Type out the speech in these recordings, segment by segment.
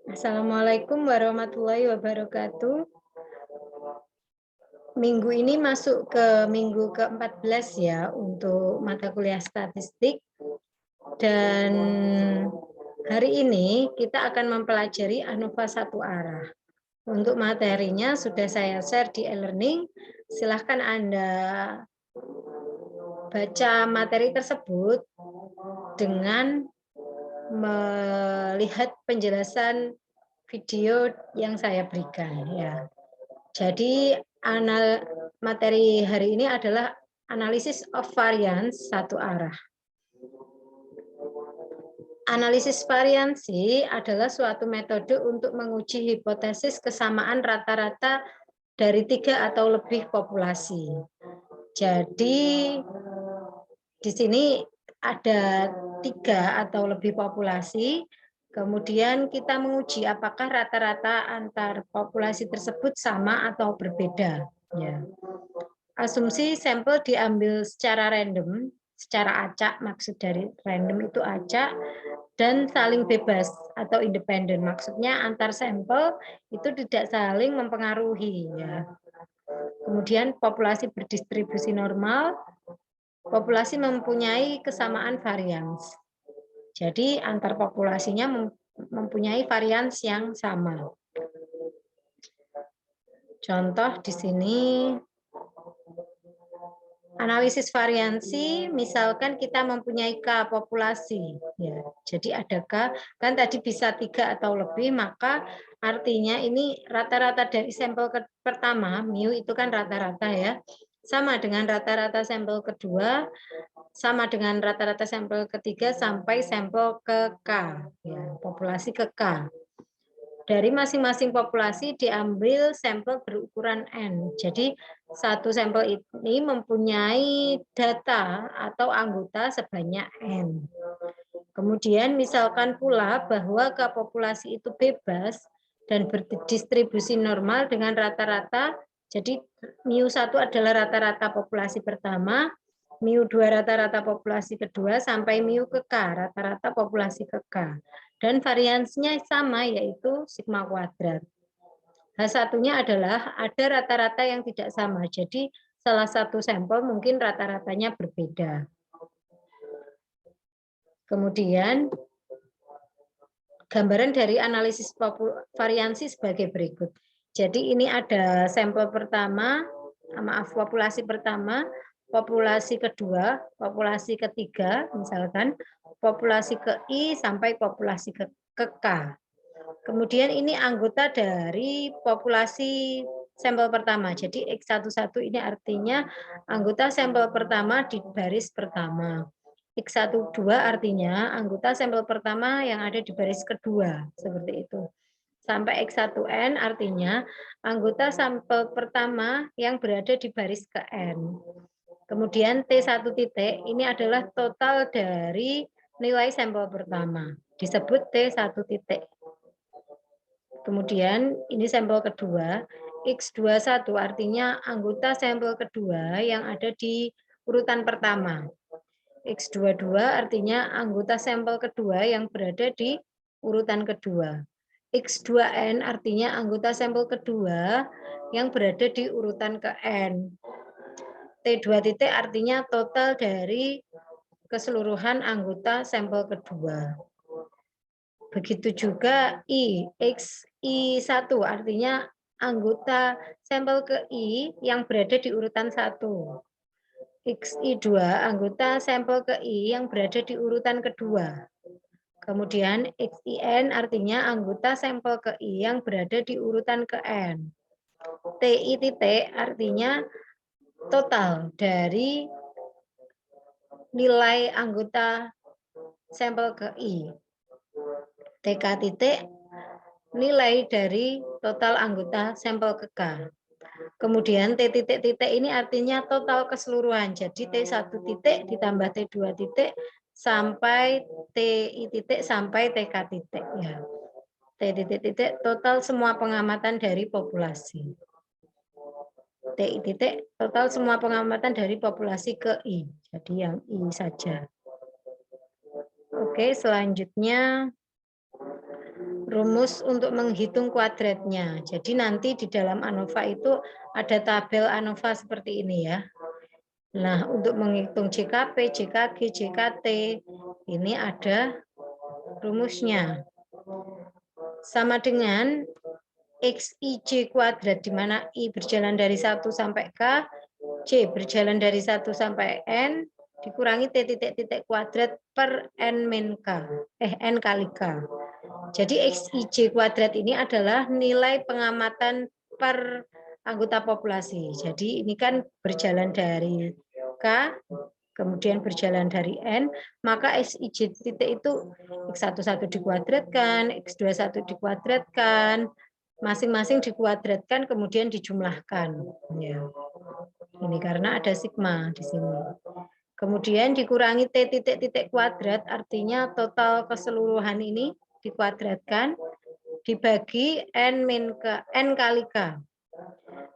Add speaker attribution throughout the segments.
Speaker 1: Assalamualaikum warahmatullahi wabarakatuh. Minggu ini masuk ke minggu ke-14 ya untuk mata kuliah statistik. Dan hari ini kita akan mempelajari ANOVA satu arah. Untuk materinya sudah saya share di e-learning. Silahkan Anda baca materi tersebut dengan melihat penjelasan video yang saya berikan ya. Jadi materi hari ini adalah analisis of variance satu arah. Analisis variansi adalah suatu metode untuk menguji hipotesis kesamaan rata-rata dari 3 atau lebih populasi. Jadi di sini ada 3 atau lebih populasi, kemudian kita menguji apakah rata-rata antar populasi tersebut sama atau berbeda. Ya. Asumsi sampel diambil secara random, secara acak, maksud dari random itu acak, dan saling bebas atau independen. Maksudnya antar sampel itu tidak saling mempengaruhi. Ya. Kemudian populasi berdistribusi normal, populasi mempunyai kesamaan varians. Jadi antar populasinya mempunyai varians yang sama. Contoh di sini analisis variansi, misalkan kita mempunyai K populasi, ya. Jadi ada K, kan tadi bisa 3 atau lebih, maka artinya ini rata-rata dari sampel pertama, mu itu kan rata-rata ya, sama dengan rata-rata sampel kedua, sama dengan rata-rata sampel ketiga sampai sampel ke K, ya, populasi ke K. Dari masing-masing populasi diambil sampel berukuran N. Jadi satu sampel ini mempunyai data atau anggota sebanyak N. Kemudian misalkan pula bahwa ke populasi itu bebas dan berdistribusi normal dengan rata-rata. Jadi mu1 adalah rata-rata populasi pertama, mu2 rata-rata populasi kedua, sampai mu ke K, rata-rata populasi ke K. Dan variansinya sama, yaitu sigma kuadrat. H1-nya adalah ada rata-rata yang tidak sama. Jadi salah satu sampel mungkin rata-ratanya berbeda. Kemudian gambaran dari analisis variansi sebagai berikut. Jadi ini ada sampel pertama, populasi pertama, populasi kedua, populasi ketiga, misalkan populasi ke I sampai populasi ke K. Kemudian ini anggota dari populasi sampel pertama. Jadi X11 ini artinya anggota sampel pertama di baris pertama. X12 artinya anggota sampel pertama yang ada di baris kedua, seperti itu. Sampai X1N artinya anggota sampel pertama yang berada di baris ke N. Kemudian T1 titik ini adalah total dari nilai sampel pertama, disebut T1 titik. Kemudian ini sampel kedua, X21 artinya anggota sampel kedua yang ada di urutan pertama. X22 artinya anggota sampel kedua yang berada di urutan kedua. X2N artinya anggota sampel kedua yang berada di urutan ke N. T2 titik artinya total dari keseluruhan anggota sampel kedua. Begitu juga I, XI1 artinya anggota sampel ke I yang berada di urutan 1. XI2 anggota sampel ke I yang berada di urutan kedua. Kemudian XIN artinya anggota sampel ke I yang berada di urutan ke N. TI titik artinya total dari nilai anggota sampel ke I. TK titik nilai dari total anggota sampel ke K. Kemudian T titik-titik ini artinya total keseluruhan. Jadi T1 titik ditambah T2 titik sampai TI titik sampai TK titik ya. T titik-titik total semua pengamatan dari populasi. TI titik total semua pengamatan dari populasi ke I. Jadi yang I saja. Oke, selanjutnya rumus untuk menghitung kuadratnya. Jadi nanti di dalam ANOVA itu ada tabel ANOVA seperti ini ya. Nah, untuk menghitung JKP, JKG, JKT, ini ada rumusnya. Sama dengan XIJ kuadrat, di mana I berjalan dari 1 sampai K, C berjalan dari 1 sampai N, dikurangi T titik-titik kuadrat per N min K, N kali K. Jadi XIJ kuadrat ini adalah nilai pengamatan per anggota populasi. Jadi ini kan berjalan dari K, kemudian berjalan dari N, maka XIJ titik itu X11 dikuadratkan, X21 dikuadratkan, masing-masing dikuadratkan kemudian dijumlahkan. Ya. Ini karena ada sigma di sini. Kemudian dikurangi T titik-titik kuadrat, artinya total keseluruhan ini dikuadratkan, dibagi N min K, N kali K.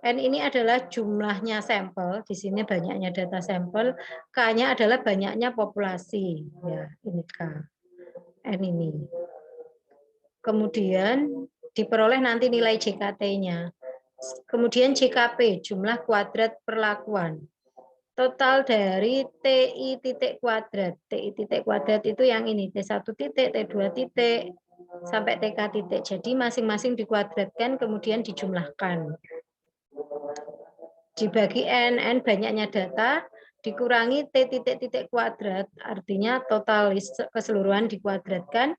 Speaker 1: N ini adalah jumlahnya sampel, di sini banyaknya data sampel, K-nya adalah banyaknya populasi. Ya, ini K. N ini. Kemudian diperoleh nanti nilai JKT-nya. Kemudian JKP, jumlah kuadrat perlakuan. Total dari TI titik kuadrat. TI titik kuadrat itu yang ini, T1 titik, T2 titik, sampai TK titik. Jadi masing-masing dikuadratkan, kemudian dijumlahkan. Dibagi N banyaknya data, dikurangi T titik-titik kuadrat, artinya total keseluruhan dikuadratkan,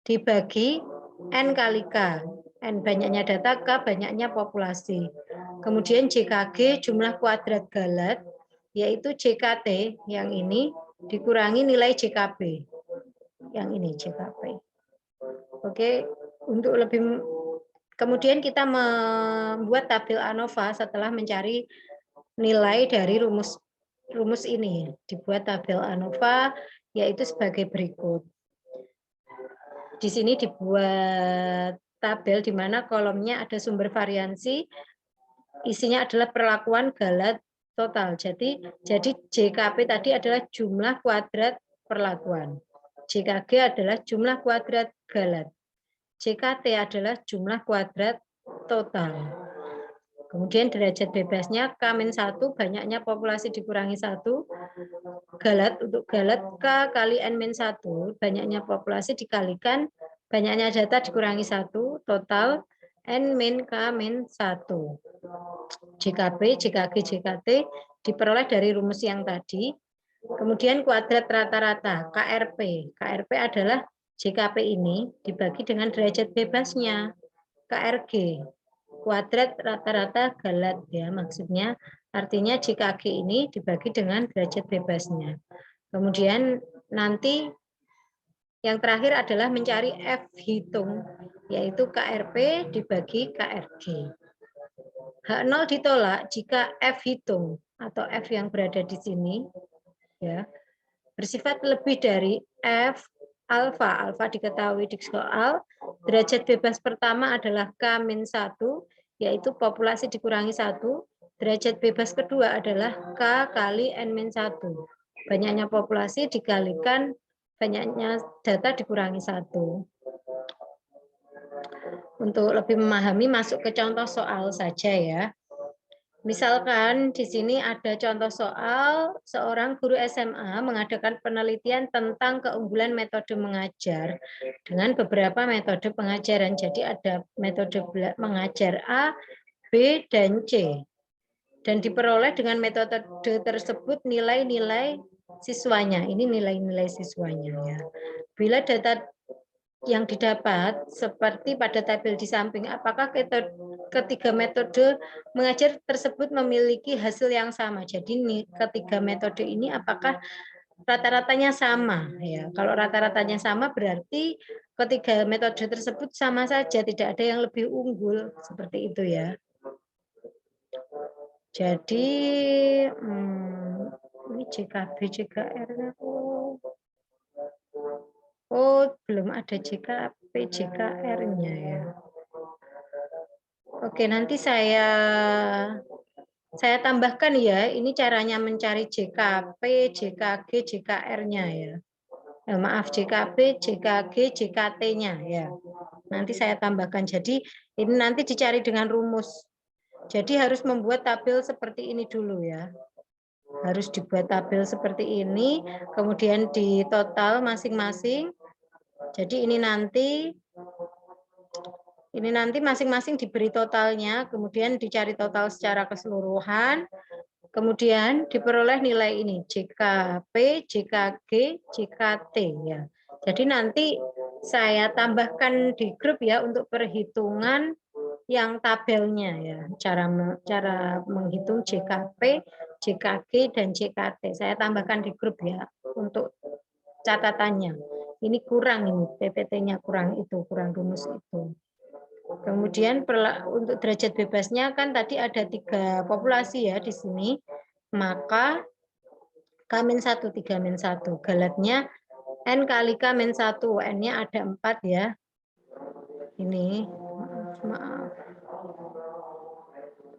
Speaker 1: dibagi N kali K. N banyaknya data, K banyaknya populasi. Kemudian JKG, jumlah kuadrat galat, yaitu JKT yang ini dikurangi nilai JKP. Yang ini JKP. Oke, untuk lebih kemudian kita membuat tabel ANOVA setelah mencari nilai dari rumus ini. Dibuat tabel ANOVA yaitu sebagai berikut. Di sini dibuat tabel di mana kolomnya ada sumber variansi, isinya adalah perlakuan galat total. Jadi JKP tadi adalah jumlah kuadrat perlakuan. JKG adalah jumlah kuadrat galat. JKT adalah jumlah kuadrat total. Kemudian derajat bebasnya K-1, banyaknya populasi dikurangi 1. Galat, untuk galat K kali N-1, banyaknya populasi dikalikan banyaknya data dikurangi 1, total N-K-1. JKP, JKG, JKT diperoleh dari rumus yang tadi. Kemudian kuadrat rata-rata, KRP. KRP adalah JKP ini dibagi dengan derajat bebasnya, KRG. Kuadrat rata-rata galat ya, maksudnya artinya JKG ini dibagi dengan derajat bebasnya. Kemudian nanti yang terakhir adalah mencari F hitung, yaitu KRP dibagi KRG. H0 ditolak jika F hitung atau F yang berada di sini ya bersifat lebih dari F alfa. Alfa diketahui di soal. Derajat bebas pertama adalah K-1, yaitu populasi dikurangi 1. Derajat bebas kedua adalah K kali N-1. Banyaknya populasi dikalikan banyaknya data dikurangi 1. Untuk lebih memahami, masuk ke contoh soal saja ya. Misalkan di sini ada contoh soal, seorang guru SMA mengadakan penelitian tentang keunggulan metode mengajar dengan beberapa metode pengajaran. Jadi ada metode mengajar A, B, dan C. Dan diperoleh dengan metode tersebut nilai-nilai siswanya. Ini nilai-nilai siswanya ya. Bila data yang didapat seperti pada tabel di samping, apakah ketiga metode mengajar tersebut memiliki hasil yang sama? Jadi ketiga metode ini apakah rata-ratanya sama ya? Kalau rata-ratanya sama berarti ketiga metode tersebut sama saja, tidak ada yang lebih unggul, seperti itu ya. Jadi ini JKB, JKR-nya. Oh, belum ada JKP, JKR-nya ya. Oke, nanti saya tambahkan ya, ini caranya mencari JKP, JKG, JKR-nya ya. maaf, JKP, JKG, JKT-nya ya. Nanti saya tambahkan. Jadi ini nanti dicari dengan rumus. Jadi harus membuat tabel seperti ini dulu ya. Harus dibuat tabel seperti ini, kemudian di total masing-masing. Jadi ini nanti masing-masing diberi totalnya, kemudian dicari total secara keseluruhan, kemudian diperoleh nilai ini JKP, JKG, JKT ya. Jadi nanti saya tambahkan di grup ya untuk perhitungan yang tabelnya ya. Cara menghitung JKP, JKG dan JKT. Saya tambahkan di grup ya untuk catatannya. Ini kurang ini PPT-nya kurang itu, kurang rumus itu. Kemudian untuk derajat bebasnya kan tadi ada 3 populasi ya di sini. Maka K-1, 3-1. Galatnya N kali K-1. N-nya ada 4 ya. Ini, maaf.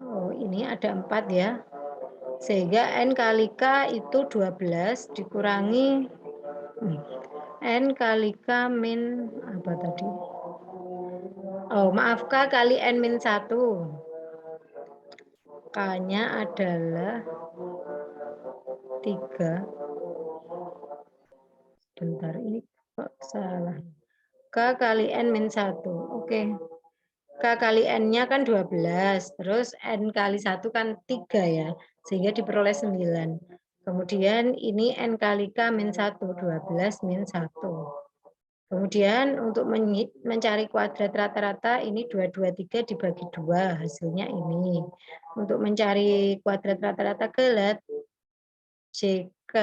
Speaker 1: Oh, ini ada 4 ya. Sehingga N kali K itu 12 dikurangi N kali K min apa tadi? Oh, maaf, K kali N min 1. K-nya adalah 3. Bentar, ini kok salah. K kali N min 1. Oke. K kali N-nya kan 12. Terus N kali 1 kan 3 ya. Sehingga diperoleh 9. Kemudian ini N kali K min 1, 12 min 1. Kemudian untuk mencari kuadrat rata-rata ini 223 dibagi 2, hasilnya ini. Untuk mencari kuadrat rata-rata galat, JK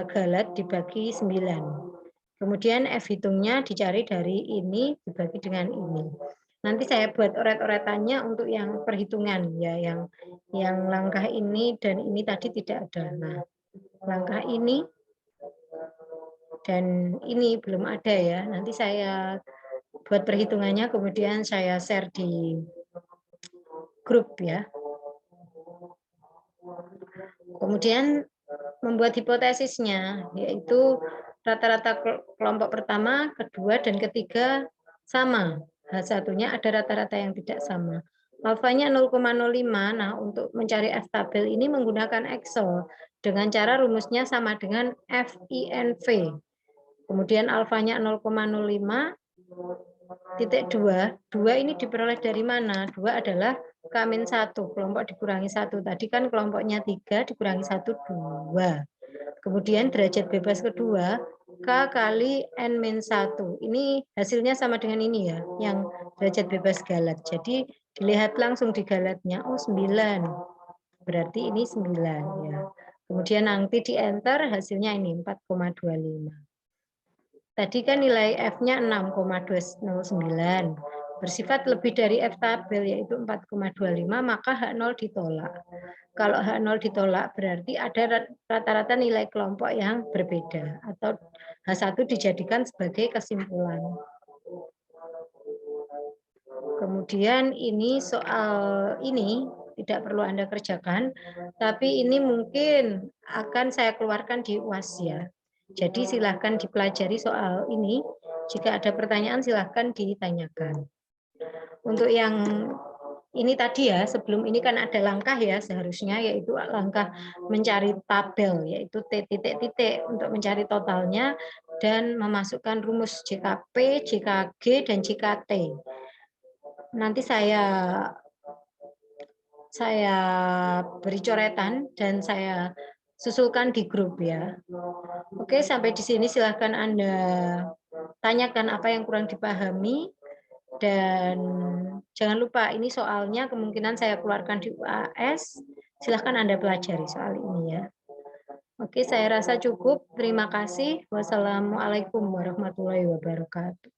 Speaker 1: galat dibagi 9. Kemudian F hitungnya dicari dari ini dibagi dengan ini. Nanti saya buat oret-oretannya untuk yang perhitungan ya, yang langkah ini dan ini tadi tidak ada. Nah, langkah ini dan ini belum ada ya. Nanti saya buat perhitungannya kemudian saya share di grup ya. Kemudian membuat hipotesisnya yaitu rata-rata kelompok pertama, kedua dan ketiga sama. H1-nya ada rata-rata yang tidak sama. Alfanya 0,05. Nah, untuk mencari F tabel ini menggunakan Excel dengan cara rumusnya sama dengan FINV. Kemudian alfanya 0,05 titik 2. 2 ini diperoleh dari mana? 2 adalah K-1, kelompok dikurangi 1. Tadi kan kelompoknya 3 dikurangi 1, 2. Kemudian derajat bebas kedua, K kali N-1. Ini hasilnya sama dengan ini ya, yang derajat bebas galat. Jadi dilihat langsung di galatnya, oh 9. Berarti ini 9 ya. Kemudian nanti di enter hasilnya ini 4,25. Tadi kan nilai F-nya 6,209. Bersifat lebih dari F tabel yaitu 4,25, maka H0 ditolak. Kalau H0 ditolak berarti ada rata-rata nilai kelompok yang berbeda atau H1 dijadikan sebagai kesimpulan. Kemudian ini soal ini tidak perlu Anda kerjakan, tapi ini mungkin akan saya keluarkan di UAS ya. Jadi silahkan dipelajari soal ini. Jika ada pertanyaan silahkan ditanyakan. Untuk yang ini tadi ya, sebelum ini kan ada langkah ya seharusnya, yaitu langkah mencari tabel, yaitu T titik-titik untuk mencari totalnya dan memasukkan rumus JKP, JKG, dan JKT. Nanti saya beri coretan dan saya susulkan di grup ya. Oke, sampai di sini silahkan Anda tanyakan apa yang kurang dipahami. Dan jangan lupa ini soalnya kemungkinan saya keluarkan di UAS. Silahkan Anda pelajari soal ini ya. Oke, saya rasa cukup. Terima kasih. Wassalamualaikum warahmatullahi wabarakatuh.